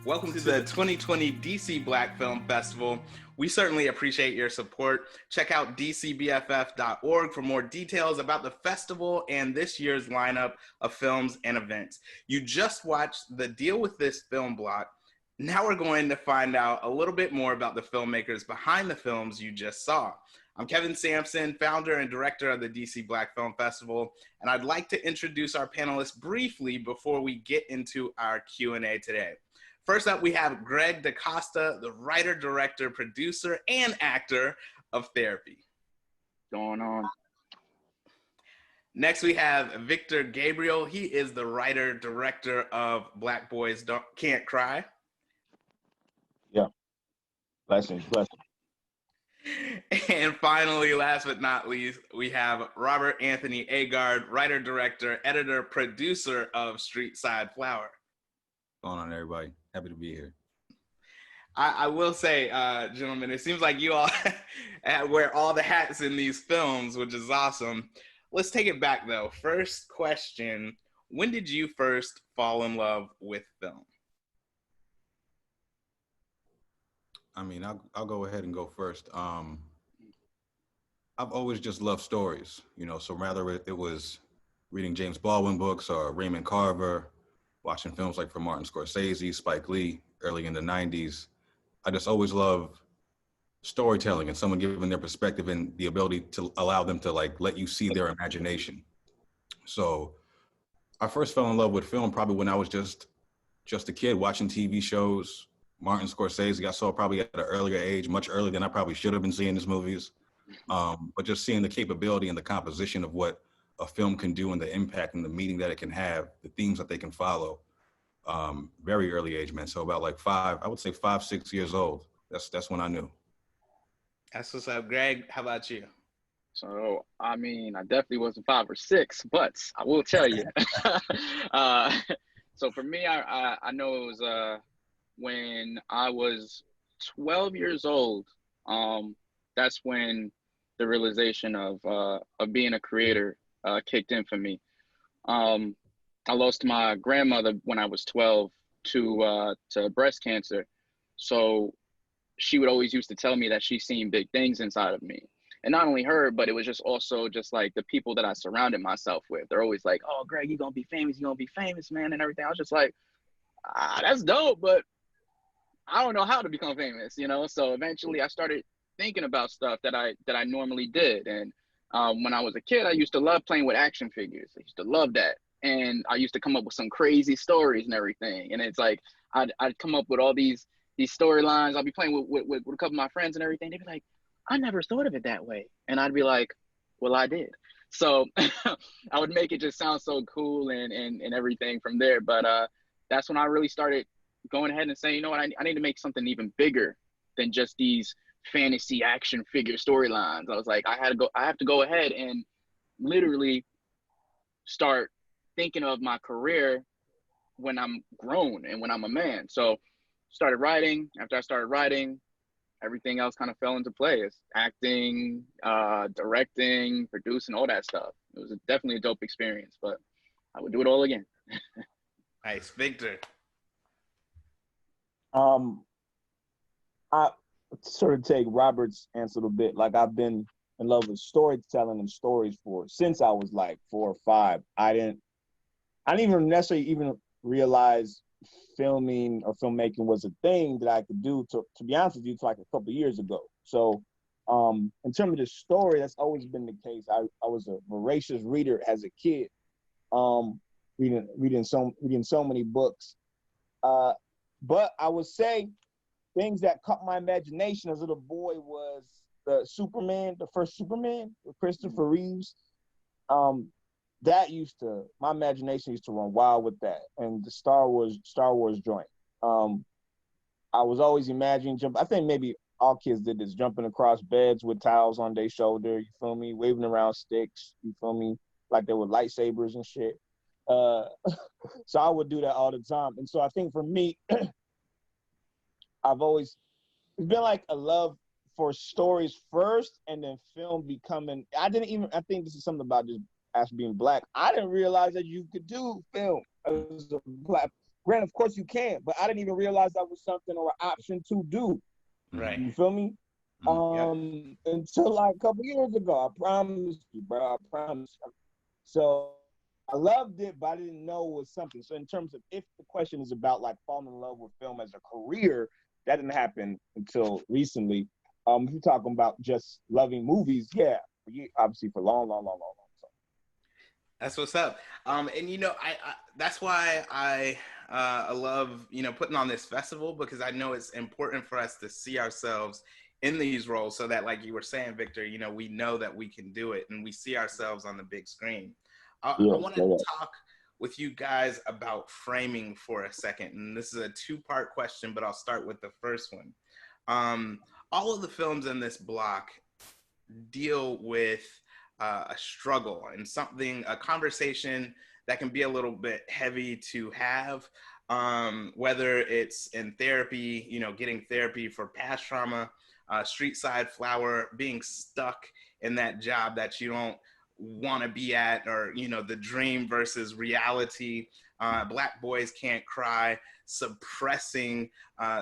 Welcome to the 2020 DC Black Film Festival. We certainly appreciate your support. Check out dcbff.org for more details about the festival and this year's lineup of films and events. You just watched the Deal with This film block. Now we're going to find out a little bit more about the filmmakers behind the films you just saw. I'm Kevin Sampson, founder and director of the DC Black Film Festival, and I'd like to introduce our panelists briefly before we get into our Q&A today. First up, we have Gregg DaCosta, the writer, director, producer, and actor of Therapy. Going on. Next, we have Victor Gabriel. He is the writer, director of Black Boys Can't Cry. Yeah. Blessings. And finally, last but not least, we have Robert Anthony Agard, writer, director, editor, producer of Streetside Flower. What's going on, everybody? Happy to be here. I will say, gentlemen, it seems like you all wear all the hats in these films, which is awesome. Let's take it back, though. First question, when did you first fall in love with film? I mean, I'll go ahead and go first. I've always just loved stories, so rather it was reading James Baldwin books or Raymond Carver, watching films like from Martin Scorsese, Spike Lee, early in the 90s. I just always love storytelling and someone giving their perspective and the ability to allow them to let you see their imagination. So I first fell in love with film probably when I was just a kid watching TV shows. Martin Scorsese, I saw probably at an earlier age, much earlier than I probably should have been seeing his movies. But just seeing the capability and the composition of what a film can do and the impact and the meaning that it can have, the themes that they can follow, very early age, man. So about 5, 6 years old. That's when I knew. That's what's up. Greg, how about you? So, I mean, I definitely wasn't 5 or 6, but I will tell you. So for me, I know it was when I was 12 years old. That's when the realization of being a creator kicked in for me. I lost my grandmother when I was 12 to breast cancer. So she would always used to tell me that she's seen big things inside of me. And not only her, but it was just also just like the people that I surrounded myself with. They're always like, oh, Greg, you're going to be famous, man, and everything. I was just like, that's dope, but I don't know how to become famous, So eventually I started thinking about stuff that I normally did. And when I was a kid, I used to love playing with action figures. I used to love that. And I used to come up with some crazy stories and everything. And it's like, I'd come up with all these storylines. I'll be playing with a couple of my friends and everything. They'd be like, I never thought of it that way. And I'd be like, well, I did. So I would make it just sound so cool and everything from there. But that's when I really started going ahead and saying, you know what, I need to make something even bigger than just these fantasy action figure storylines. I was like, I have to go ahead and literally start thinking of my career when I'm grown and when I'm a man. So started writing. After I started writing, everything else kind of fell into place. Acting, directing, producing, all that stuff. It was definitely a dope experience, but I would do it all again. Nice. Victor. I sort of take Robert's answer a little bit. I've been in love with storytelling and stories since I was 4 or 5. I didn't even necessarily even realize filming or filmmaking was a thing that I could do to be honest with you, to a couple of years ago. So in terms of the story, that's always been the case. I was a voracious reader as a kid, reading so many books. But I would say things that caught my imagination as a little boy was the first Superman with Christopher Reeves. My imagination used to run wild with that, and the Star Wars joint. I was always imagining I think maybe all kids did this, jumping across beds with towels on their shoulder, you feel me, waving around sticks, you feel me, like they were lightsabers and shit. So I would do that all the time. And so I think for me, it's been a love for stories first and then film becoming, I think this is something about just as being Black. I didn't realize that you could do film as a Black Granted, of course you can, but I didn't even realize that was something or an option to do. Right. You feel me? Until like a couple years ago, I promise you, bro. I promise. So I loved it, but I didn't know it was something. So in terms of if the question is about like falling in love with film as a career, that didn't happen until recently. If you're talking about just loving movies, yeah, obviously for long. So. That's what's up. And you know, I that's why I love, you know, putting on this festival, because I know it's important for us to see ourselves in these roles, so that, like you were saying, Victor, you know, we know that we can do it and we see ourselves on the big screen. I want to talk with you guys about framing for a second, and this is a two-part question, but I'll start with the first one. All of the films in this block deal with a struggle and something, a conversation that can be a little bit heavy to have, whether it's in therapy, you know, getting therapy for past trauma, Streetside Flower, being stuck in that job that you don't want to be at, or, you know, the dream versus reality, Black Boys Can't Cry, suppressing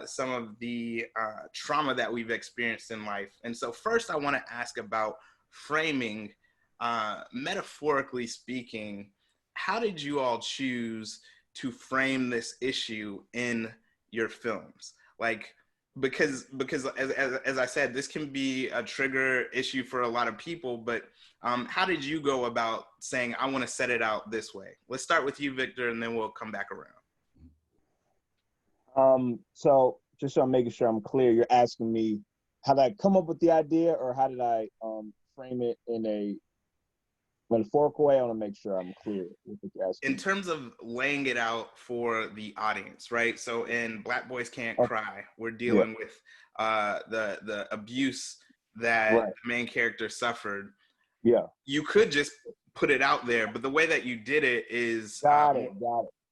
some of the trauma that we've experienced in life. And so first I want to ask about framing, metaphorically speaking. How did you all choose to frame this issue in your films? Like, because as I said, this can be a trigger issue for a lot of people, but how did you go about saying, I want to set it out this way? Let's start with you, Victor, and then we'll come back around. So just so I'm making sure I'm clear, you're asking me how did I come up with the idea, or how did I frame it in a metaphorical way? I want to make sure I'm clear with what you're asking. In terms of laying it out for the audience, right? So in Black Boys Can't Cry, we're dealing with the abuse that the main character suffered. Yeah. You could just put it out there, but the way that you did it is got it.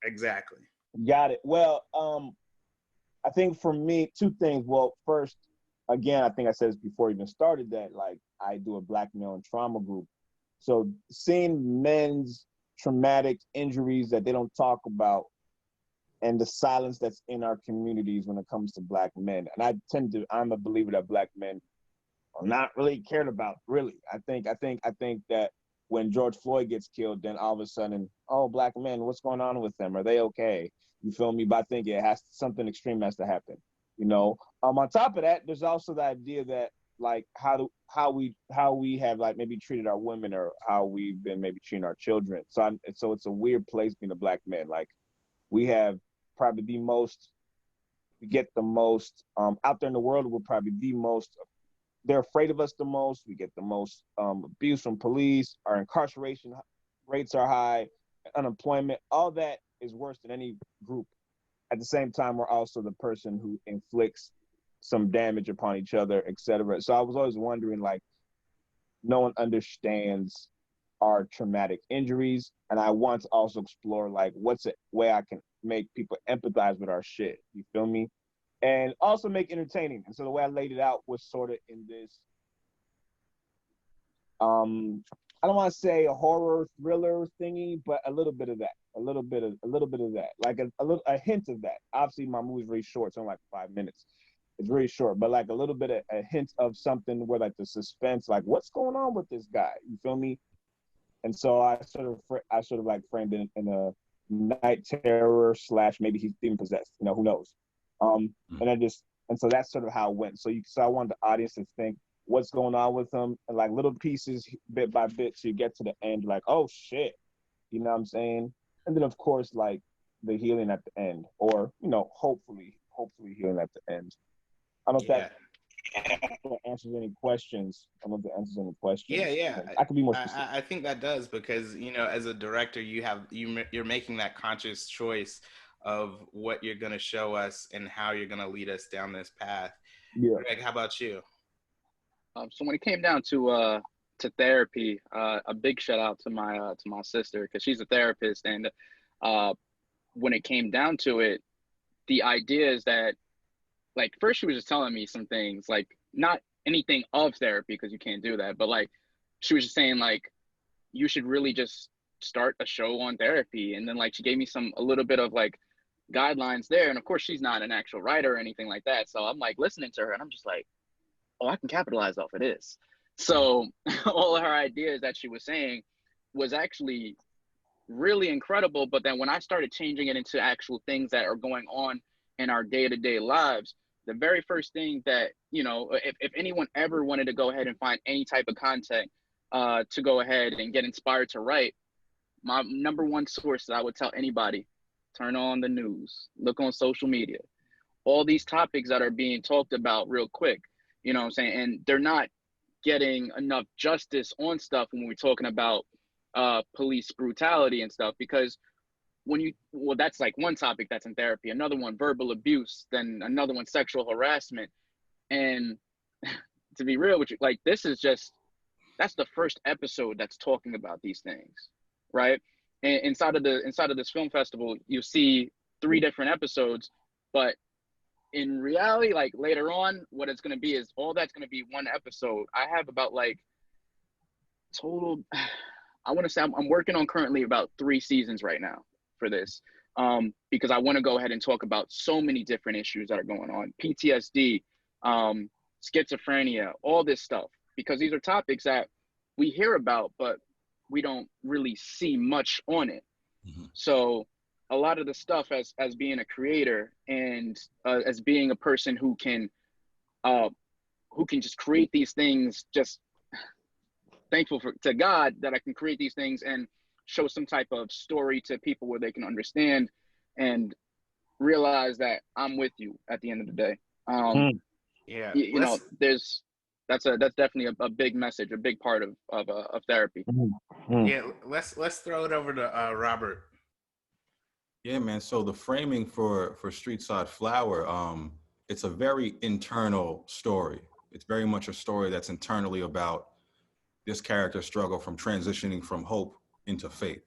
Exactly. Got it. Well, I think for me, two things. Well, first, again, I think I said this before I even started, that like I do a Black male and trauma group. So seeing men's traumatic injuries that they don't talk about, and the silence that's in our communities when it comes to Black men. And I'm a believer that Black men are not really cared about, really. I think that when George Floyd gets killed, then all of a sudden, oh, Black men, what's going on with them? Are they okay? You feel me? But I think something extreme has to happen, you know? On top of that, there's also the idea that like how we have like maybe treated our women, or how we've been maybe treating our children. So it's a weird place being a Black man. Like we have probably we get the most out there in the world. We're probably the most, they're afraid of us the most. We get the most abuse from police. Our incarceration rates are high, unemployment, all that is worse than any group. At the same time, we're also the person who inflicts some damage upon each other, etc. So I was always wondering, like, no one understands our traumatic injuries, and I want to also explore like what's a way I can make people empathize with our shit. You feel me? And also make entertaining. And so the way I laid it out was sort of in this, I don't want to say a horror thriller thingy, but a little bit of that, a little bit of that, like a hint of that. Obviously, my movie's very short, it's only like 5 minutes. It's very short, but like a little bit of a hint of something where like the suspense, like what's going on with this guy? You feel me? And so I sort of like framed it in a night terror / maybe he's demon possessed. You know, who knows? And so that's sort of how it went. So I wanted the audience to think what's going on with him, and like little pieces bit by bit, so you get to the end, like, oh shit, you know what I'm saying? And then of course like the healing at the end, or you know, hopefully healing at the end. I don't know if that answers any questions. I don't know if that answers any questions. Yeah. I could be more specific. I think that does, because you know, as a director, you're making that conscious choice of what you're going to show us and how you're going to lead us down this path. Yeah. Greg, how about you? So when it came down to therapy, a big shout out to my sister, because she's a therapist, and when it came down to it, the idea is that, like, first she was just telling me some things, like not anything of therapy, because you can't do that, but like she was just saying like you should really just start a show on therapy, and then like she gave me a little bit of like guidelines there. And of course, she's not an actual writer or anything like that. So I'm like listening to her and I'm just like, oh, I can capitalize off of this. So all of her ideas that she was saying was actually really incredible. But then when I started changing it into actual things that are going on in our day-to-day lives, the very first thing that, you know, if anyone ever wanted to go ahead and find any type of content to go ahead and get inspired to write, my number one source that I would tell anybody, turn on the news, look on social media, all these topics that are being talked about real quick, you know what I'm saying? And they're not getting enough justice on stuff when we're talking about police brutality and stuff, because well, that's like one topic that's in therapy, another one, verbal abuse, then another one, sexual harassment. And to be real with you, like, that's the first episode that's talking about these things, right? And inside of this film festival, you see 3 different episodes, but in reality, like later on, what it's going to be is all that's going to be one episode. I have about like total, I want to say I'm working on currently about 3 seasons right now for this, because I want to go ahead and talk about so many different issues that are going on, PTSD, schizophrenia, all this stuff, because these are topics that we hear about, but we don't really see much on it. Mm-hmm. So a lot of the stuff as being a creator and as being a person who can just create these things, just thankful to God that I can create these things and show some type of story to people where they can understand and realize that I'm with you at the end of the day. Yeah, you know, that's definitely a big message, a big part of therapy. Yeah, let's throw it over to Robert. Yeah, man. So the framing for Streetside Flower, it's a very internal story. It's very much a story that's internally about this character's struggle from transitioning from hope into faith.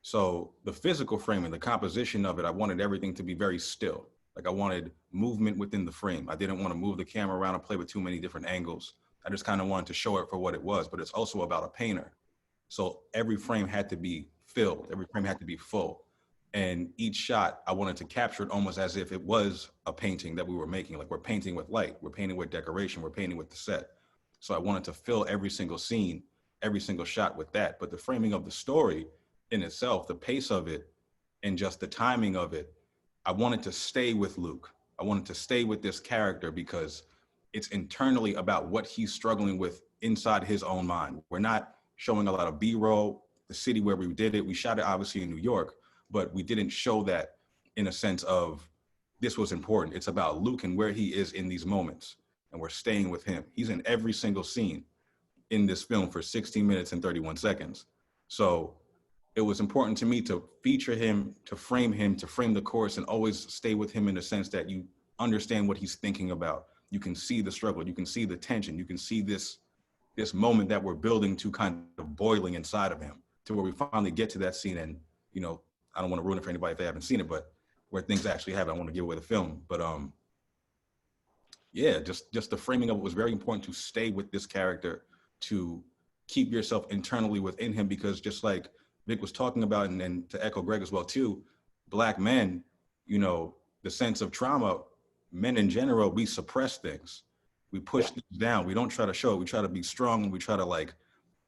So the physical framing, the composition of it, I wanted everything to be very still. Like I wanted movement within the frame. I didn't want to move the camera around and play with too many different angles. I just kind of wanted to show it for what it was, but it's also about a painter. So every frame had to be filled. Every frame had to be full. And each shot, I wanted to capture it almost as if it was a painting that we were making. Like we're painting with light, we're painting with decoration, we're painting with the set. So I wanted to fill every single scene, every single shot with that. But the framing of the story in itself, the pace of it, and just the timing of it, I wanted to stay with Luke. I wanted to stay with this character because it's internally about what he's struggling with inside his own mind. We're not showing a lot of B-roll. The city where we did it, we shot it obviously in New York, but we didn't show that in a sense of this was important. It's about Luke and where he is in these moments, and we're staying with him. He's in every single scene in this film for 16 minutes and 31 seconds. So it was important to me to feature him, to frame the course, and always stay with him in the sense that you understand what he's thinking about. You can see the struggle, you can see the tension, you can see this moment that we're building to kind of boiling inside of him, to where we finally get to that scene. And, you know, I don't want to ruin it for anybody if they haven't seen it, but where things actually happen, I want to give away the film. But yeah, just the framing of it was very important, to stay with this character, to keep yourself internally within him, because just like Vic was talking about, and to echo Gregg as well too, Black men, you know, the sense of trauma, men in general, we suppress things. We push things down. We don't try to show it. We try to be strong, and we try to like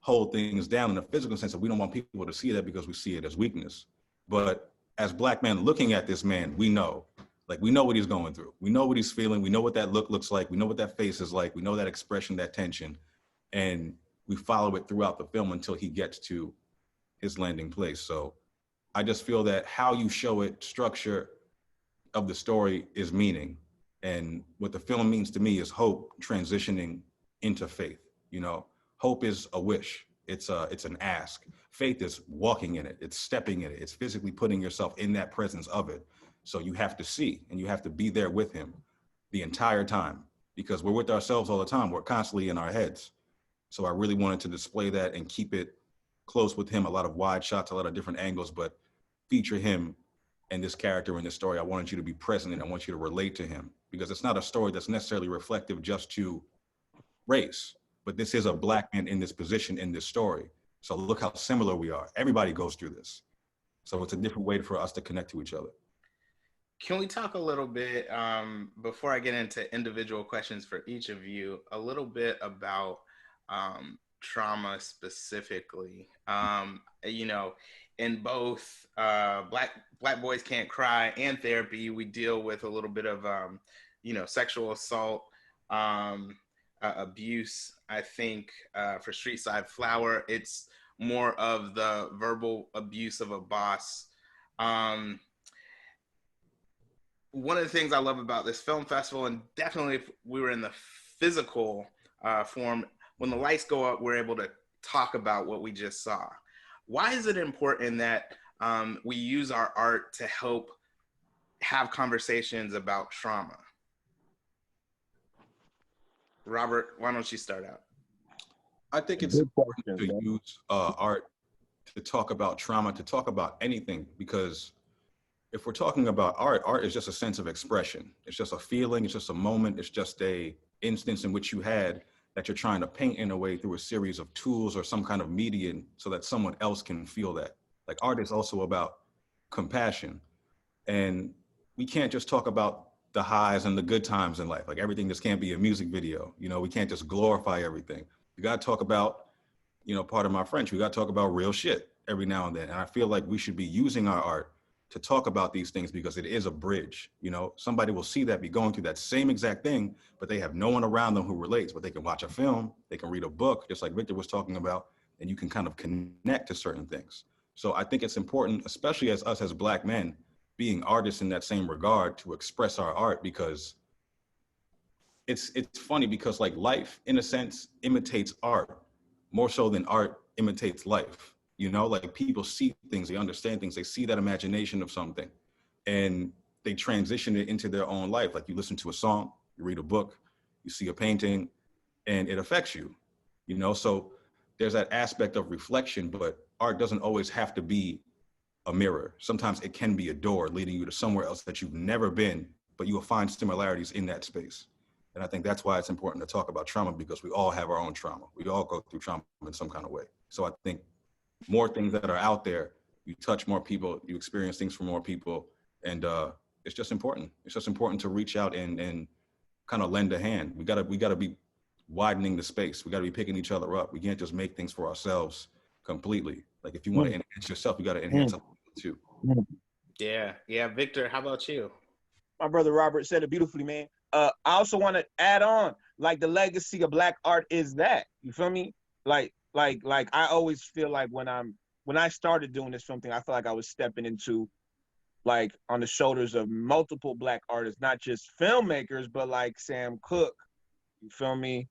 hold things down in a physical sense, that we don't want people to see that because we see it as weakness. But as Black men looking at this man, we know what he's going through. We know what he's feeling. We know what that look looks like. We know what that face is like. We know that expression, that tension, and we follow it throughout the film until he gets to his landing place. So I just feel that how you show it, structure of the story, is meaning. And what the film means to me is hope transitioning into faith. You know, hope is a wish. It's an ask. Faith is walking in it. It's stepping in it. It's physically putting yourself in that presence of it. So you have to see, and you have to be there with him the entire time, because we're with ourselves all the time. We're constantly in our heads. So I really wanted to display that and keep it close with him, a lot of wide shots, a lot of different angles, but feature him and this character in this story. I wanted you to be present, and I want you to relate to him, because it's not a story that's necessarily reflective just to race, but this is a Black man in this position in this story. So look how similar we are. Everybody goes through this. So it's a different way for us to connect to each other. Can we talk a little bit, before I get into individual questions for each of you, a little bit about trauma specifically? You know, in both Black Boys Can't Cry and Therapy, we deal with a little bit of, you know, sexual assault, abuse. I think for Streetside Flower, it's more of the verbal abuse of a boss. Um, One of the things I love about this film festival, and definitely if we were in the physical form, when the lights go up, we're able to talk about what we just saw. Why is it important that we use our art to help have conversations about trauma? Robert, why don't you start out? I think it's Good important question, to man. use art to talk about trauma, to talk about anything, because if we're talking about art, art is just a sense of expression. It's just a feeling, it's just a moment, it's just a instance in which you had that you're trying to paint in a way through a series of tools or some kind of medium so that someone else can feel that. Like art is also about compassion. And we can't just talk about the highs and the good times in life. Like everything just can't be a music video. You know, we can't just glorify everything. You gotta talk about, you know, part of my French, we gotta talk about real shit every now and then. And I feel like we should be using our art to talk about these things because it is a bridge. You know, somebody will see that, be going through that same exact thing, but they have no one around them who relates. But they can watch a film, they can read a book, just like Victor was talking about, and you can kind of connect to certain things. So I think it's important, especially as us as Black men, being artists in that same regard, to express our art, because it's funny because like life, in a sense, imitates art more so than art imitates life. You know, like people see things, they understand things, they see that imagination of something, and they transition it into their own life. Like you listen to a song, you read a book, you see a painting, and it affects you. You know, so there's that aspect of reflection, but art doesn't always have to be a mirror. Sometimes it can be a door leading you to somewhere else that you've never been, but you will find similarities in that space. And I think that's why it's important to talk about trauma, because we all have our own trauma. We all go through trauma in some kind of way. So I think more things that are out there, you touch more people, you experience things from more people, and it's just important. It's just important to reach out and kind of lend a hand. We gotta be widening the space. We gotta be picking each other up. We can't just make things for ourselves completely. Like if you want to enhance yourself, you gotta enhance other people too. Yeah. Victor, how about you? My brother Robert said it beautifully, man. I also want to add on, like the legacy of Black art is that. You feel me? Like I always feel like when I started doing this film thing, I felt like I was stepping into like on the shoulders of multiple Black artists, not just filmmakers, but like Sam Cooke. You feel me?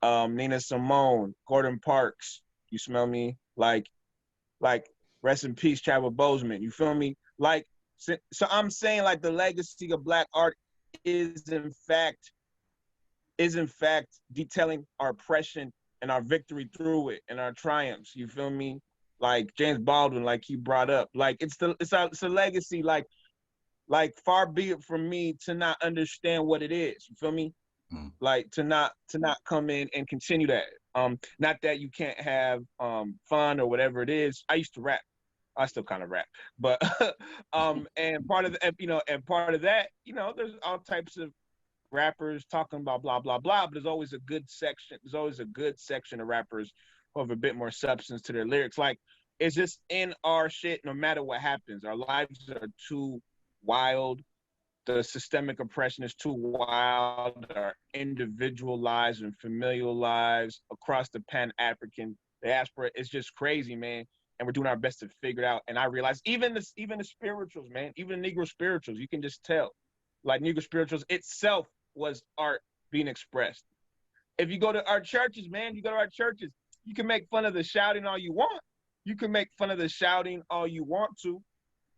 Nina Simone, Gordon Parks. You smell me? Like rest in peace, Chadwick Boseman. You feel me? Like so I'm saying like the legacy of Black art is in fact detailing our oppression and our victory through it and our triumphs. You feel me? Like James Baldwin, like he brought up, like it's a legacy. Like far be it from me to not understand what it is. You feel me? Like to not come in and continue that. Not that you can't have fun or whatever it is. I used to rap. I still kind of rap, but and part of that, you know, there's all types of rappers talking about blah blah blah, but there's always a good section. There's always a good section of rappers who have a bit more substance to their lyrics. Like it's just in our shit. No matter what happens, our lives are too wild. The systemic oppression is too wild. Our individual lives and familial lives across the Pan-African diaspora is just crazy, man. And we're doing our best to figure it out. And I realized even the spirituals, man, even the Negro spirituals, you can just tell. Like Negro spirituals itself was art being expressed. If you go to our churches, man, you can make fun of the shouting all you want. You can make fun of the shouting all you want to.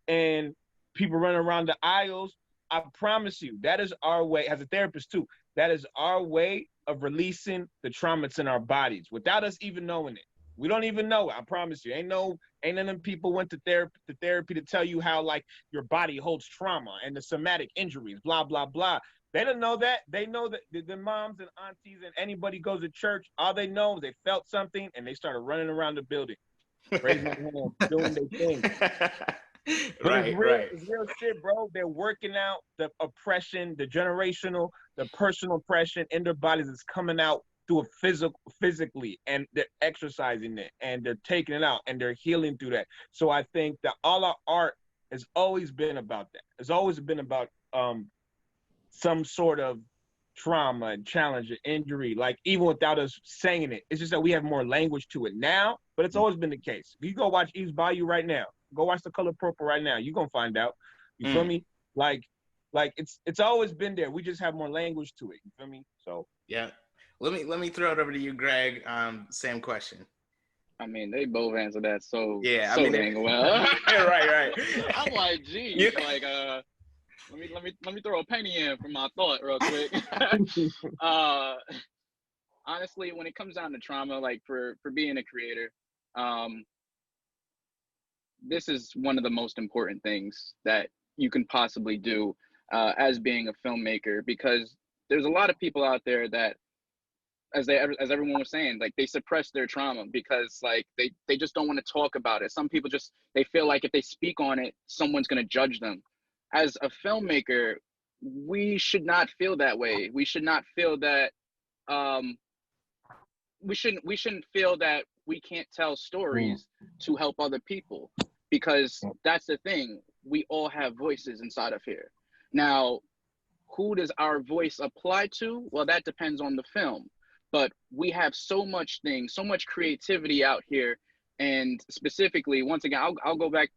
And people run around the aisles. I promise you, that is our way, as a therapist too, that is our way of releasing the trauma that's in our bodies without us even knowing it. We don't even know it. I promise you. Ain't none of them people went to therapy to tell you how like your body holds trauma and the somatic injuries, blah, blah, blah. They don't know that. They know that the moms and aunties and anybody goes to church, all they know is they felt something and they started running around the building, raising their hand, doing their thing. But Right, right. it's real shit, bro. They're working out the oppression, the generational, the personal oppression in their bodies is coming out through a physically, and they're exercising it, and they're taking it out, and they're healing through that. So I think that all our art has always been about that. It's always been about some sort of trauma and challenge and injury, like even without us saying it. It's just that we have more language to it now, but it's always been the case. If you go watch Eve's Bayou right now, go watch The Color Purple right now, you're gonna find out. You feel me? Like it's always been there. We just have more language to it. You feel me? So yeah. Let me throw it over to you, Greg. Same question. I mean, they both answered that so dang well. right. I'm like, geez, like let me throw a penny in for my thought real quick. Honestly, when it comes down to trauma, like for being a creator, this is one of the most important things that you can possibly do as being a filmmaker, because there's a lot of people out there that, as everyone was saying, like they suppress their trauma because like they just don't want to talk about it. Some people just, they feel like if they speak on it, someone's going to judge them. As a filmmaker, we should not feel that way. We should not feel that we shouldn't feel that we can't tell stories to help other people, because that's the thing. We all have voices inside of here. Now, who does our voice apply to? Well, that depends on the film. But we have so much creativity out here. And specifically, once again, I'll go back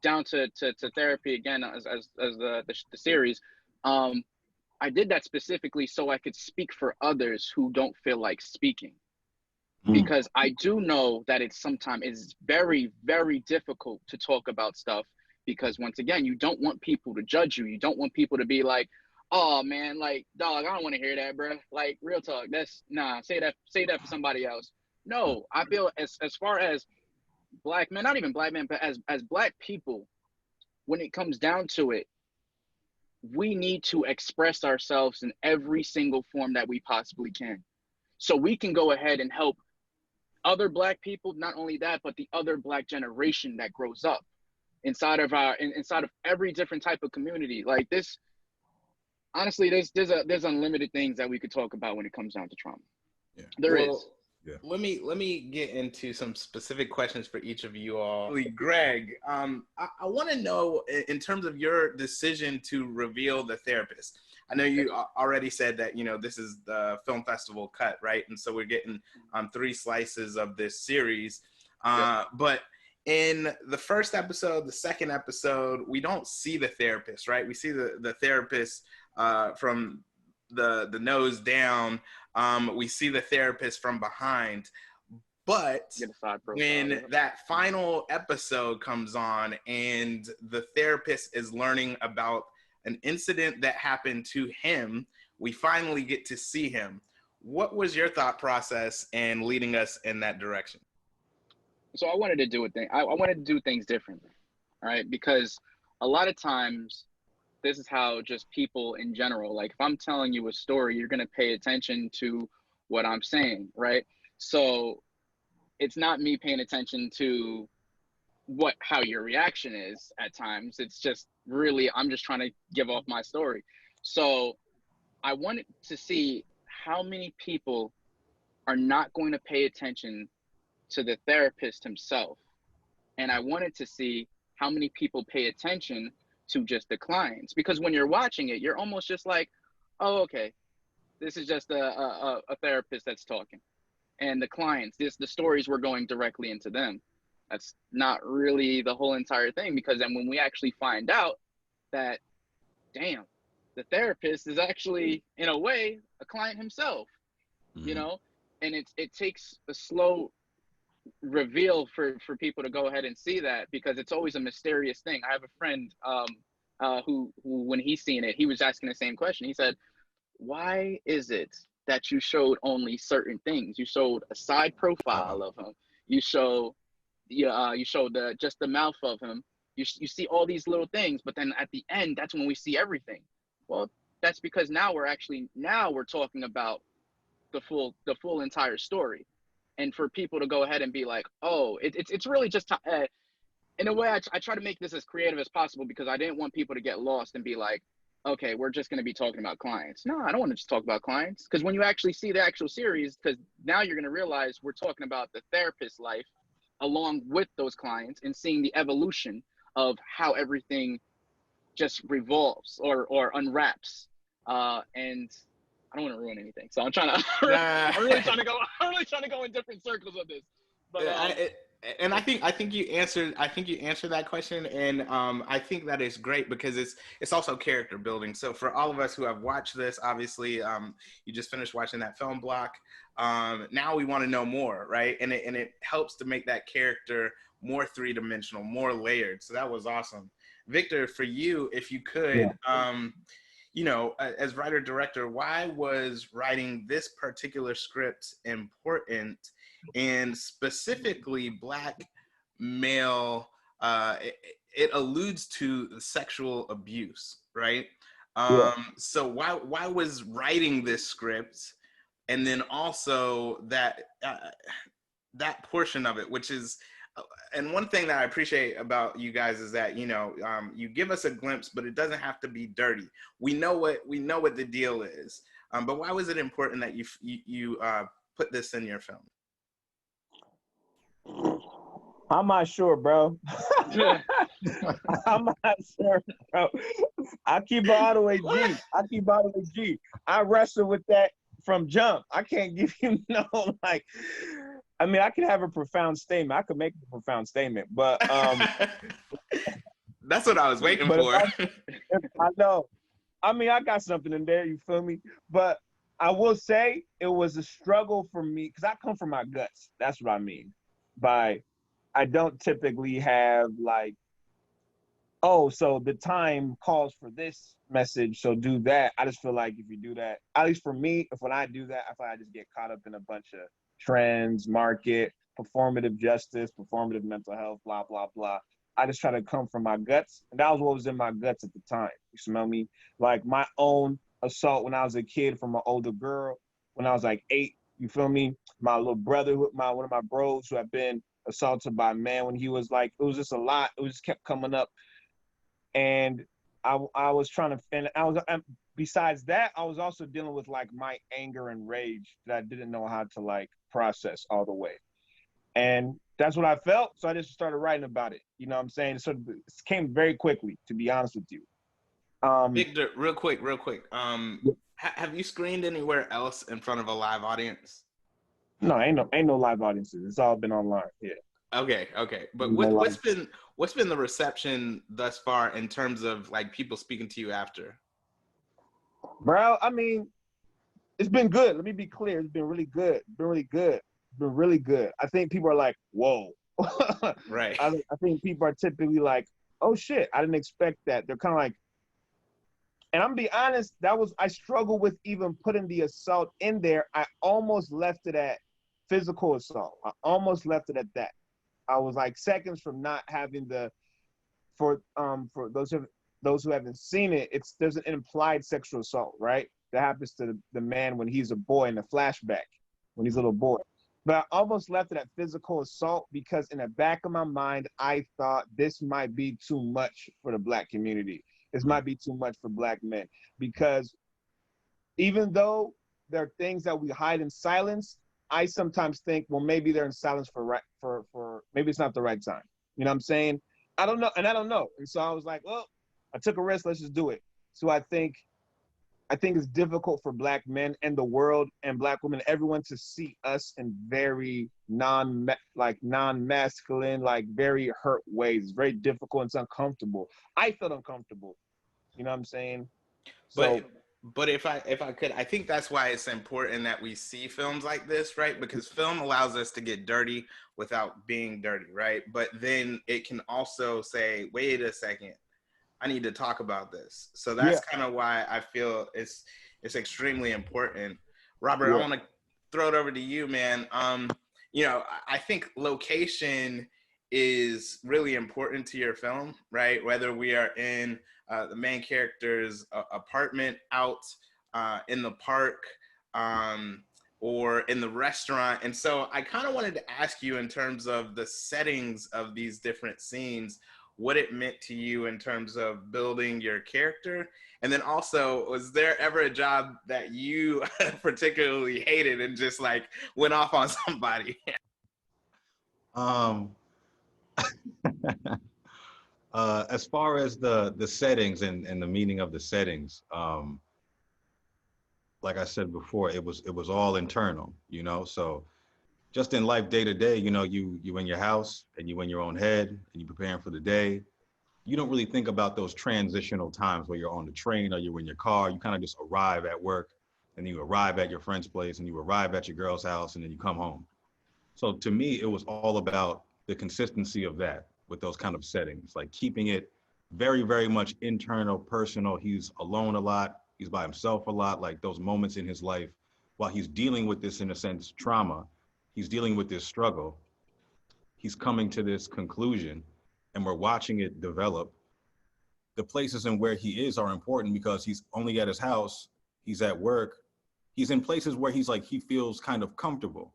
down to therapy again as the series. I did that specifically so I could speak for others who don't feel like speaking. Because I do know that it's very, very difficult to talk about stuff, because once again, you don't want people to judge you. You don't want people to be like, oh man, like, dog, I don't want to hear that, bro. Like, real talk. Say that for somebody else. No, I feel as far as Black men, not even Black men, but as Black people, when it comes down to it, we need to express ourselves in every single form that we possibly can. So we can go ahead and help other Black people, not only that, but the other Black generation that grows up inside of every different type of community. Like this, honestly, there's unlimited things that we could talk about when it comes down to trauma. Yeah. There is. Yeah. Let me get into some specific questions for each of you all. Greg, I want to know, in terms of your decision to reveal the therapist. I know you already said that, this is the film festival cut, right? And so we're getting 3 slices of this series. But in the first episode, the second episode, we don't see the therapist, right? We see the therapist from the nose down. We see the therapist from behind. But when that final episode comes on and the therapist is learning about an incident that happened to him, we finally get to see him. What was your thought process in leading us in that direction? So I wanted to do I wanted to do things differently, all right? Because a lot of times, this is how just people in general, like if I'm telling you a story, you're going to pay attention to what I'm saying, right? So it's not me paying attention to how your reaction is at times. It's just really, I'm just trying to give off my story. So I wanted to see how many people are not going to pay attention to the therapist himself. And I wanted to see how many people pay attention to just the clients, because when you're watching it, you're almost just like, oh, okay, this is just a therapist that's talking, and the clients, the stories were going directly into them. That's not really the whole entire thing, because then when we actually find out that, damn, the therapist is actually, in a way, a client himself, and it takes a slow reveal for people to go ahead and see that, because it's always a mysterious thing. I have a friend who when he's seen it, he was asking the same question. He said, why is it that you showed only certain things? You showed a side profile of him. You showed just the mouth of him. You see all these little things, but then at the end, that's when we see everything. Well, that's because now we're talking about the full entire story. And for people to go ahead and be like, oh, it's really just in a way, I try to make this as creative as possible because I didn't want people to get lost and be like, okay, we're just going to be talking about clients. No, I don't want to just talk about clients, because when you actually see the actual series, because now you're going to realize we're talking about the therapist's life along with those clients and seeing the evolution of how everything just revolves or unwraps. And I don't want to ruin anything, so I'm trying to. I'm really trying to go. I'm really trying to go in different circles of this. But I think you answered that question, and I think that is great because it's also character building. So for all of us who have watched this, obviously, you just finished watching that film block. Now we want to know more, right? And it helps to make that character more three-dimensional, more layered. So that was awesome. Victor, for you, if you could, you know, as writer-director, why was writing this particular script important, and specifically Black male? It alludes to sexual abuse, right? So why was writing this script, and then also that portion of it, which is. And one thing that I appreciate about you guys is that, you know, you give us a glimpse, but it doesn't have to be dirty. We know what the deal is. But why was it important that you put this in your film? I'm not sure, bro. I'm not sure, bro. I keep it all the way G. I wrestle with that from jump. I can't give you no, like, I mean, I could have a profound statement. I could make a profound statement, but that's what I was waiting for. I know. I mean, I got something in there, you feel me? But I will say it was a struggle for me because I come from my guts. That's what I mean. I don't typically have like, oh, so the time calls for this message, so do that. I just feel like if you do that, at least for me, when I do that, I feel like I just get caught up in a bunch of trends, market, performative justice, performative mental health, blah, blah, blah. I just try to come from my guts. And that was what was in my guts at the time. You smell me? Like my own assault when I was a kid from an older girl, when I was like 8, you feel me? My little brother, one of my bros who had been assaulted by a man when he was like, it was just a lot. It just kept coming up. And I was trying to, and besides that, I was also dealing with like my anger and rage that I didn't know how to like process all the way. And that's what I felt. So I just started writing about it. You know what I'm saying? It came very quickly, to be honest with you. Victor, real quick. Have you screened anywhere else in front of a live audience? No, ain't no live audiences. It's all been online. Yeah. Okay. But what's been the reception thus far in terms of like people speaking to you after? Bro, I mean, it's been good. Let me be clear. It's been really good. Been really good. I think people are like, whoa. Right. I think people are typically like, oh shit, I didn't expect that. They're kind of like, and I'm gonna be honest, I struggled with even putting the assault in there. I almost left it at physical assault. I almost left it at that. I was like seconds from not having for those who haven't seen it, there's an implied sexual assault, right? That happens to the man when he's a boy in the flashback, when he's a little boy. But I almost left it at physical assault because in the back of my mind, I thought this might be too much for the Black community. This might be too much for Black men, because even though there are things that we hide in silence, I sometimes think, well, maybe they're in silence for maybe it's not the right time. You know what I'm saying? I don't know. And so I was like, well, I took a risk. Let's just do it. So I think it's difficult for Black men and the world and Black women, everyone, to see us in very non-masculine, like very hurt ways. It's very difficult. It's uncomfortable. I felt uncomfortable. You know what I'm saying? But if I could, I think that's why it's important that we see films like this, right? Because film allows us to get dirty without being dirty, right? But then it can also say, wait a second, I need to talk about this. So that's kind of why I feel it's extremely important. Robert, I want to throw it over to you, man. You know, I think location is really important to your film, right? Whether we are in the main character's apartment, out in the park, or in the restaurant. And so I kind of wanted to ask you, in terms of the settings of these different scenes, what it meant to you in terms of building your character. And then also, was there ever a job that you particularly hated and just like went off on somebody? Um, as far as the settings and the meaning of the settings, like I said before, it was all internal, you know. So just in life day to day, you know, you in your house and you in your own head and you preparing for the day. You don't really think about those transitional times where you're on the train or you're in your car. You kind of just arrive at work, and then you arrive at your friend's place, and you arrive at your girl's house, and then you come home. So to me, it was all about the consistency of that with those kind of settings, like keeping it very, very much internal, personal. He's alone a lot. He's by himself a lot. Like those moments in his life while he's dealing with this, in a sense, trauma, he's dealing with this struggle. He's coming to this conclusion, and we're watching it develop. The places and where he is are important because he's only at his house, he's at work, he's in places where he's like, he feels kind of comfortable,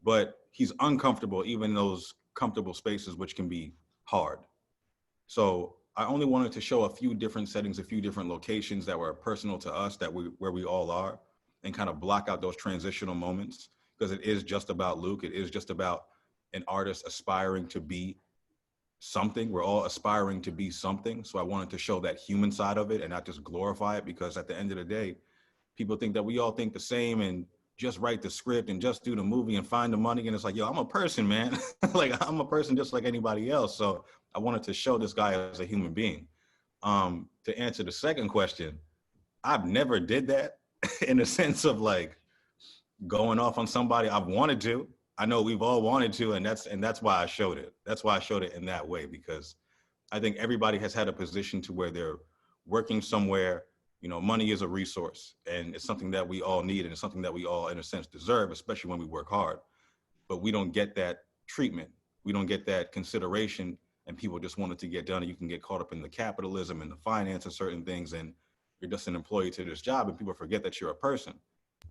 but he's uncomfortable even in those comfortable spaces, which can be hard. So I only wanted to show a few different settings, a few different locations that were personal to us, where we all are, and kind of block out those transitional moments, because it is just about Luke. It is just about an artist aspiring to be something. We're all aspiring to be something. So I wanted to show that human side of it and not just glorify it, because at the end of the day, people think that we all think the same and just write the script and just do the movie and find the money. And it's like, yo, I'm a person, man. Like, I'm a person just like anybody else. So I wanted to show this guy as a human being. To answer the second question, I've never did that in the sense of like going off on somebody. I've wanted to. I know we've all wanted to, and that's why I showed it. That's why I showed it in that way, because I think everybody has had a position to where they're working somewhere. You know, money is a resource, and it's something that we all need, and it's something that we all, in a sense, deserve, especially when we work hard. But we don't get that treatment. We don't get that consideration, and people just want it to get done, and you can get caught up in the capitalism and the finance of certain things, and you're just an employee to this job, and people forget that you're a person,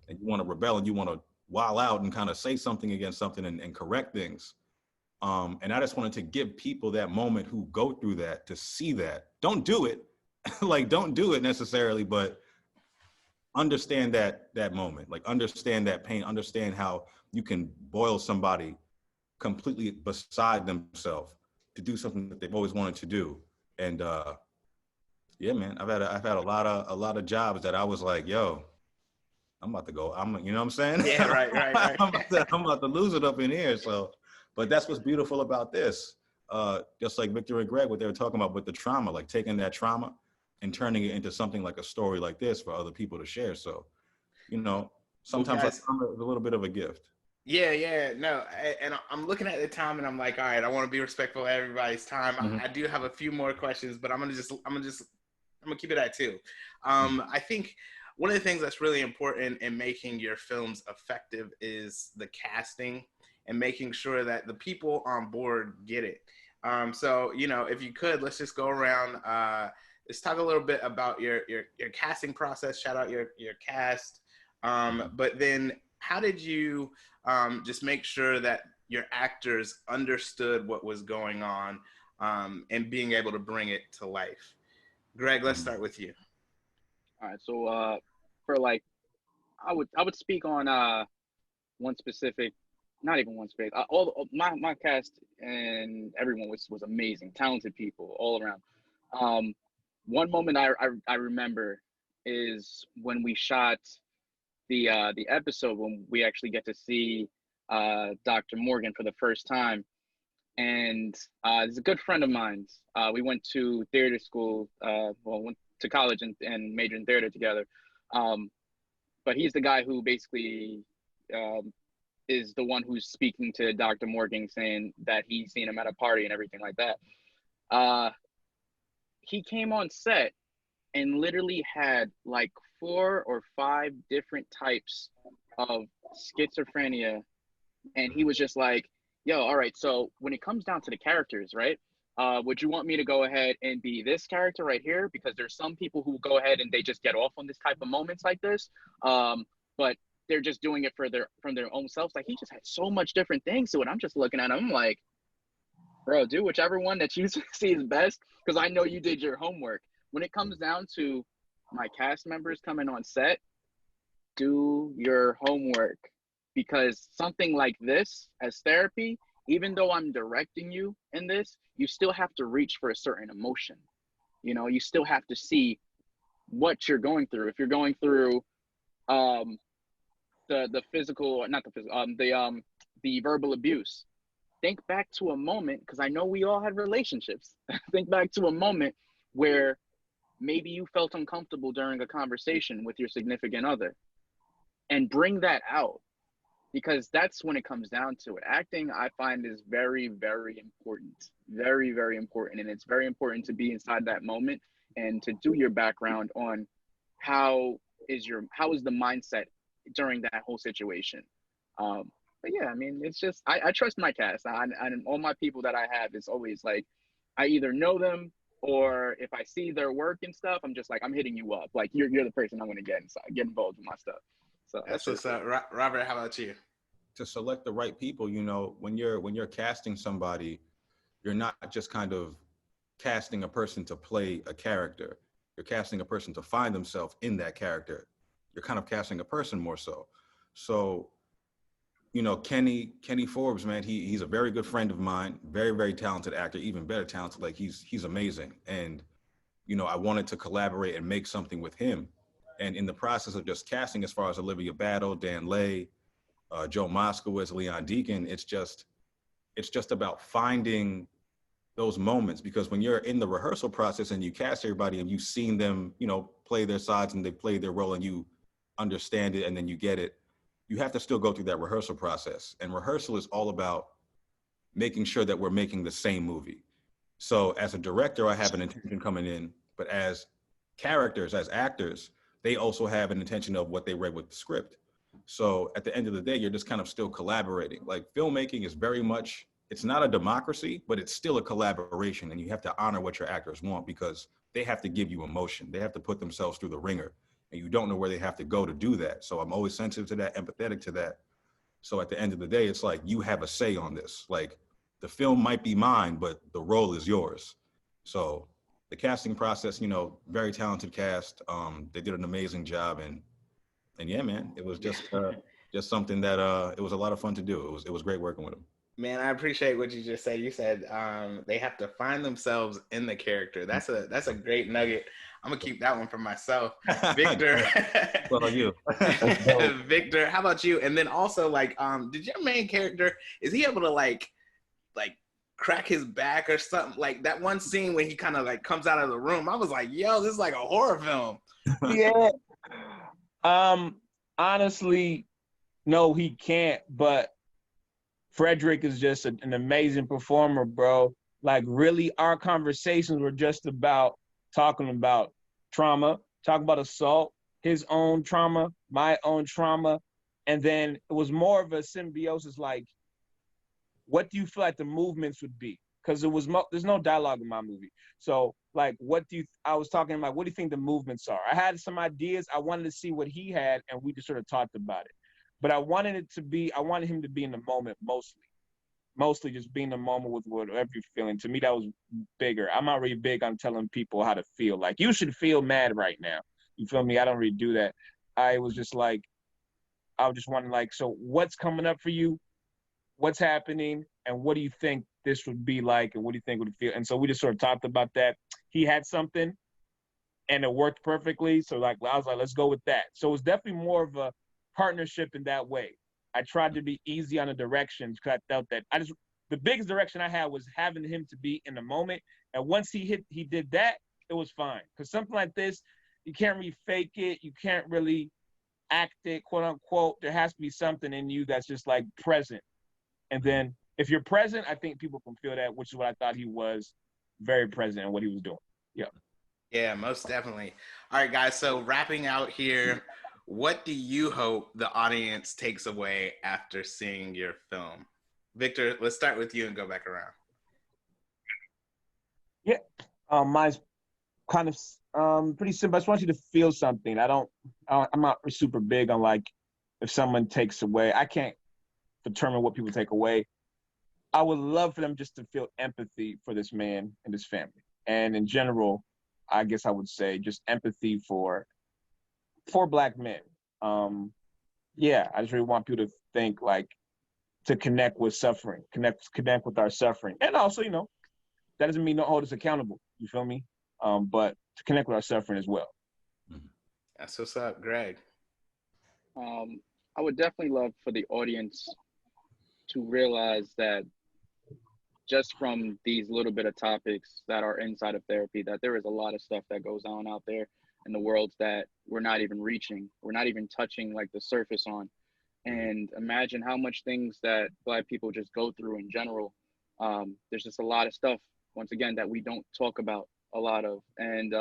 and you want to rebel, and you want to wild out and kind of say something against something and correct things. And I just wanted to give people that moment who go through that to see that. Don't do it. Like, don't do it necessarily, but understand that moment. Like, understand that pain. Understand how you can boil somebody completely beside themselves to do something that they've always wanted to do. And yeah, man, I've had a lot of jobs that I was like, yo, I'm about to go. You know what I'm saying? Yeah, right. I'm about to lose it up in here. So, but that's what's beautiful about this. Just like Victor and Gregg, what they were talking about with the trauma, like taking that trauma and turning it into something like a story like this for other people to share. So, you know, sometimes trauma is a little bit of a gift. Yeah, no, and I'm looking at the time and I'm like, all right, I want to be respectful of everybody's time. Mm-hmm. I do have a few more questions, but I'm gonna keep it at two. I think one of the things that's really important in making your films effective is the casting and making sure that the people on board get it. So, you know, if you could, let's just go around. Let's talk a little bit about your casting process. Shout out your cast. But then how did you just make sure that your actors understood what was going on and being able to bring it to life? Gregg, let's start with you. All right, so for like, I would speak on one specific, not even one specific. My cast and everyone was amazing, talented people all around. One moment I remember is when we shot the episode when we actually get to see Dr. Morgan for the first time, and he's a good friend of mine. We went to theater school, went to college and majored in theater together. But he's the guy who basically is the one who's speaking to Dr. Morgan, saying that he's seen him at a party and everything like that. He came on set and literally had like 4 or 5 different types of schizophrenia. And he was just like, yo, all right, so when it comes down to the characters, right? Would you want me to go ahead and be this character right here? Because there's some people who go ahead and they just get off on this type of moments like this. But they're just doing it from their own selves. Like, he just had so much different things to it. I'm just looking at him, I'm like, bro, do whichever one that you see is best, because I know you did your homework. When it comes down to my cast members coming on set, do your homework, because something like this as therapy, even though I'm directing you in this, you still have to reach for a certain emotion. You know, you still have to see what you're going through. If you're going through the physical, not the physical, the verbal abuse, think back to a moment, because I know we all had relationships. Think back to a moment where maybe you felt uncomfortable during a conversation with your significant other, and bring that out, because that's when it comes down to it. Acting, I find, is very, very important. Very, very important. And it's very important to be inside that moment and to do your background on how is the mindset during that whole situation. But yeah, I mean, it's just, I trust my cast. And all my people that I have, is always like, I either know them, or if I see their work and stuff, I'm just like, I'm hitting you up. Like, you're the person I'm going to get involved with my stuff. So that's what's up. Robert, how about you? To select the right people, you know, when you're casting somebody, you're not just kind of casting a person to play a character. You're casting a person to find themselves in that character. You're kind of casting a person more so. So, you know, Kenny Forbes, man, he's a very good friend of mine, very, very talented actor, even better talented. Like, he's amazing. And, you know, I wanted to collaborate and make something with him. And in the process of just casting, as far as Olivia Battle, Dan Lay, Joe Moskowitz, Leon Deacon, it's just about finding those moments, because when you're in the rehearsal process and you cast everybody and you've seen them, you know, play their sides and they play their role and you understand it and then you get it, you have to still go through that rehearsal process. And rehearsal is all about making sure that we're making the same movie. So as a director, I have an intention coming in, but as characters, as actors, they also have an intention of what they read with the script. So at the end of the day, you're just kind of still collaborating. Like, filmmaking is very much, it's not a democracy, but it's still a collaboration. And you have to honor what your actors want, because they have to give you emotion. They have to put themselves through the ringer, and you don't know where they have to go to do that. So I'm always sensitive to that, empathetic to that. So at the end of the day, it's like, you have a say on this. Like, the film might be mine, but the role is yours. So the casting process, you know, very talented cast. They did an amazing job. And yeah, man, it was just something that it was a lot of fun to do. It was great working with him. Man, I appreciate what you just said. You said they have to find themselves in the character. That's a great nugget. I'm gonna keep that one for myself. Victor, well, you. Victor, how about you? And then also, like, did your main character, is he able to like crack his back or something? Like that one scene when he kind of like comes out of the room, I was like, yo, this is like a horror film. Yeah. Honestly, no, he can't. But Frederick is just an amazing performer, bro. Like, really, our conversations were just about talking about trauma, talking about assault, his own trauma, my own trauma. And then it was more of a symbiosis, like, what do you feel like the movements would be? Because there's no dialogue in my movie. So, like, I was talking about, what do you think the movements are? I had some ideas. I wanted to see what he had, and we just sort of talked about it. But I wanted him to be in the moment mostly just being in the moment with whatever you're feeling. To me, that was bigger. I'm not really big on telling people how to feel. Like, you should feel mad right now. You feel me? I don't really do that. I was just like, I just wanted, like, so what's coming up for you? What's happening? And what do you think this would be like? And what do you think would feel? And so we just sort of talked about that. He had something and it worked perfectly. So, like, I was like, let's go with that. So it was definitely more of a partnership in that way. I tried to be easy on the directions, because I felt that the biggest direction I had was having him to be in the moment. And once he did that, it was fine. Because something like this, you can't really fake it. You can't really act it, quote unquote. There has to be something in you that's just like present. And then if you're present, I think people can feel that, which is what I thought he was, very present in what he was doing. Yeah. Yeah, most definitely. All right, guys. So wrapping out here, what do you hope the audience takes away after seeing your film? Victor, let's start with you and go back around. Yeah. Mine's kind of pretty simple. I just want you to feel something. I'm not super big on like if someone takes away, I can't determine what people take away. I would love for them just to feel empathy for this man and his family. And in general, I guess I would say just empathy for Black men. Yeah, I just really want people to think like, to connect with suffering, connect with our suffering. And also, you know, that doesn't mean don't hold us accountable. You feel me? But to connect with our suffering as well. That's what's up, Gregg. I would definitely love for the audience to realize that just from these little bit of topics that are inside of therapy, that there is a lot of stuff that goes on out there in the world that we're not even reaching, we're not even touching like the surface on. And imagine how much things that Black people just go through in general. There's just a lot of stuff, once again, that we don't talk about a lot of. And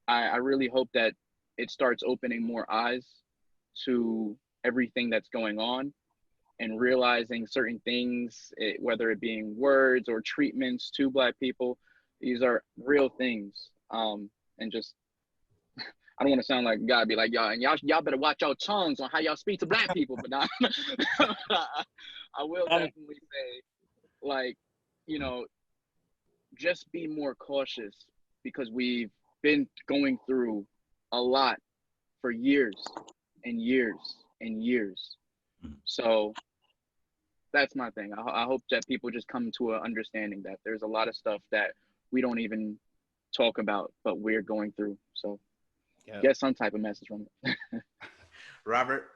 I really hope that it starts opening more eyes to everything that's going on, and realizing certain things, whether it being words or treatments to Black people, these are real things. And just, I don't want to sound like God, be like, y'all better watch your tongues on how y'all speak to Black people. But now, I will definitely say, like, you know, just be more cautious, because we've been going through a lot for years and years and years. So that's my thing. I hope that people just come to an understanding that there's a lot of stuff that we don't even talk about, but we're going through. So get some type of message from it. Robert?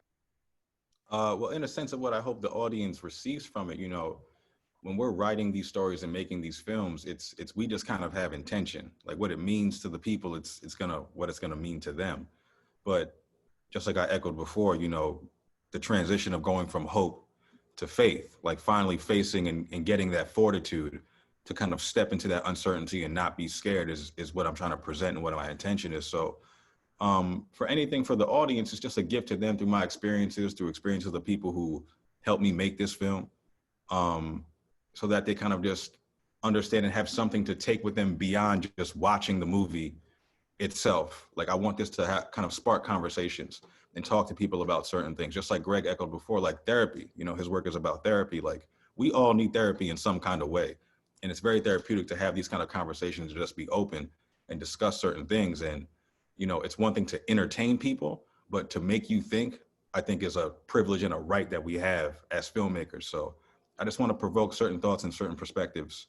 Well, in a sense of what I hope the audience receives from it, you know, when we're writing these stories and making these films, it's we just kind of have intention, like what it means to the people, what it's gonna mean to them. But just like I echoed before, you know, the transition of going from hope to faith, like finally facing and getting that fortitude to kind of step into that uncertainty and not be scared is what I'm trying to present and what my intention is. So for anything for the audience, it's just a gift to them through my experiences, through experiences of the people who helped me make this film, so that they kind of just understand and have something to take with them beyond just watching the movie itself. Like I want this to kind of spark conversations and talk to people about certain things. Just like Gregg echoed before, like therapy, you know, his work is about therapy. Like we all need therapy in some kind of way. And it's very therapeutic to have these kind of conversations, to just be open and discuss certain things. And, you know, it's one thing to entertain people, but to make you think, I think is a privilege and a right that we have as filmmakers. So I just want to provoke certain thoughts and certain perspectives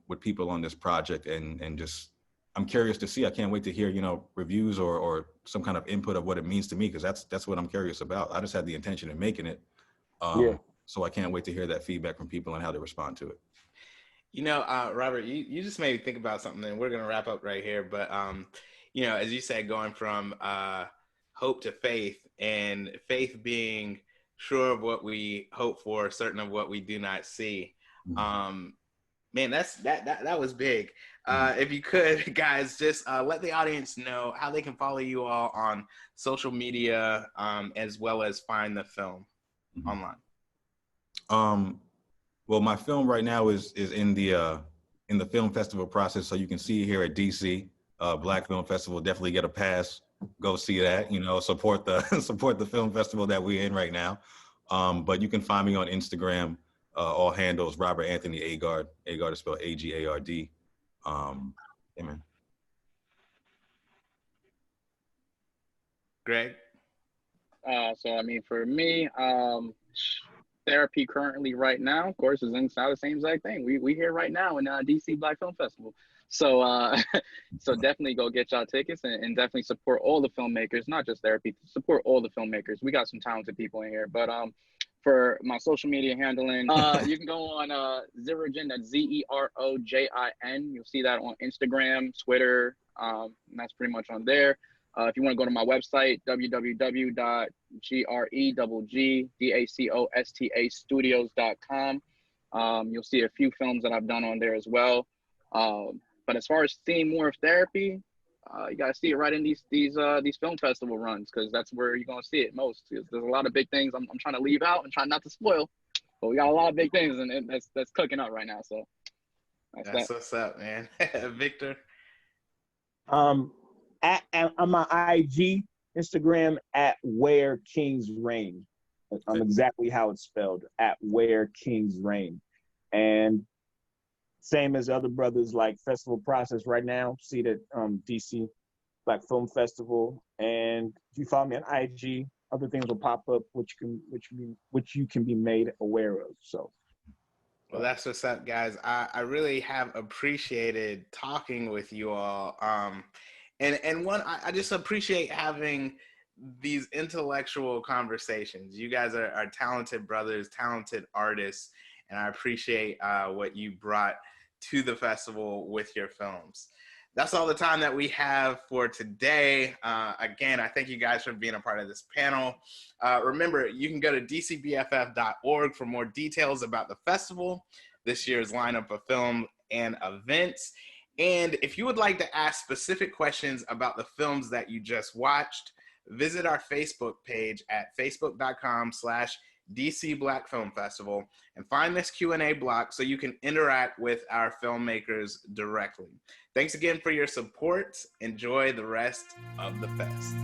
with people on this project, and just, I'm curious to see. I can't wait to hear, you know, reviews or some kind of input of what it means to me, because that's what I'm curious about. I just had the intention of making it. So I can't wait to hear that feedback from people and how they respond to it. You know, Robert, you just made me think about something, and we're going to wrap up right here. But, you know, as you said, going from hope to faith, and faith being sure of what we hope for, certain of what we do not see. Man, that was big. If you could, guys, just let the audience know how they can follow you all on social media, as well as find the film online. Well, my film right now is in the film festival process, so you can see it here at DC Black Film Festival. Definitely get a pass, go see that. You know, support the support the film festival that we're in right now. But you can find me on Instagram. All handles Robert Anthony Agard. Agard is spelled Agard. Amen. Gregg? So, I mean, for me, therapy currently right now, of course, is inside the same exact thing. We here right now in DC Black Film Festival. So so definitely go get y'all tickets, and definitely support all the filmmakers, not just therapy, support all the filmmakers. We got some talented people in here. But for my social media handling, you can go on Zerojin, that's Zerojin. You'll see that on Instagram, Twitter, and that's pretty much on there. If you want to go to my website, www.greggdacosta.studios.com, you'll see a few films that I've done on there as well. But as far as seeing more of therapy, you gotta see it right in these film festival runs, because that's where you're gonna see it most. There's a lot of big things I'm trying to leave out and trying not to spoil, but we got a lot of big things, and that's cooking up right now. So that's what's up, man. Victor? On my IG, Instagram at Where Kings Reign. Exactly how it's spelled, at Where Kings Reign. And same as other brothers, like festival process right now, see that DC Black Film Festival. And if you follow me on IG, other things will pop up which you can be made aware of. So well, that's what's up, guys. I really have appreciated talking with you all. And one, I just appreciate having these intellectual conversations. You guys are talented brothers, talented artists, and I appreciate what you brought to the festival with your films. That's all the time that we have for today. Again, I thank you guys for being a part of this panel. Remember, you can go to dcbff.org for more details about the festival, this year's lineup of film and events. And if you would like to ask specific questions about the films that you just watched, visit our Facebook page at facebook.com/DC Black Film Festival and find this Q&A block so you can interact with our filmmakers directly. Thanks again for your support. Enjoy the rest of the fest.